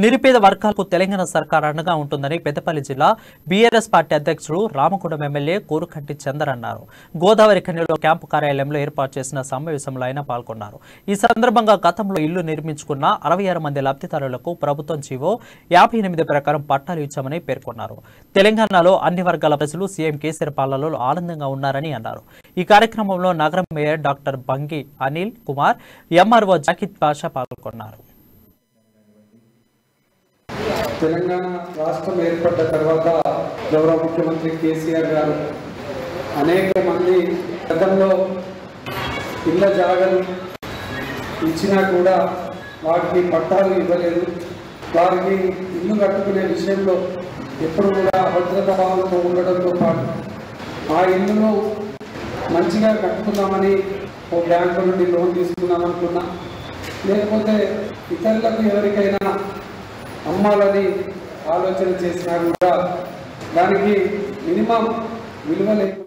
నిరుపేద వర్గాలకు తెలంగాణ సర్కార్ అండగా ఉంటుందని పెద్దపల్లి జిల్లా బీఆర్ఎస్ పార్టీ అధ్యక్షుడు రామగుండం ఎమ్మెల్యే కోరుకంటి చందర్ అన్నారు. గోదావరి ఖనిలో క్యాంపు కార్యాలయంలో ఏర్పాటు చేసిన సమావేశంలో ఆయన పాల్గొన్నారు. ఈ సందర్భంగా గతంలో ఇల్లు నిర్మించుకున్న 66 మంది లబ్ధిదారులకు ప్రభుత్వం జీవో 58 ప్రకారం పట్టాలు ఇచ్చామని పేర్కొన్నారు. తెలంగాణలో అన్ని వర్గాల ప్రజలు సీఎం కేసీఆర్ పాలనలో ఆనందంగా ఉన్నారని అన్నారు. ఈ కార్యక్రమంలో నగరం mayor doctor Bangi Anil Kumar, MRO Jakid Pasha పాల్గొన్నారు. తెలంగాణ రాష్ట్రం ఏర్పడ్డ తర్వాత గౌరవ ముఖ్యమంత్రి కేసీఆర్ గారు అనేక మంది గతంలో ఇళ్ల జాగలు ఇచ్చినా కూడా వాటికి పట్టాలు ఇవ్వలేదు. వారికి ఇల్లు కట్టుకునే విషయంలో ఎప్పుడు కూడా అభద్రత భావంతో ఉండడంతో పాటు ఆ ఇల్లును మంచిగా కట్టుకుందామని ఓ బ్యాంకు నుండి లోన్ తీసుకుందామనుకున్నా, లేకపోతే ఇతరులకు ఎవరికైనా అమ్మాలని ఆలోచన చేసినా కూడా దానికి మినిమం విలువ లేకుండా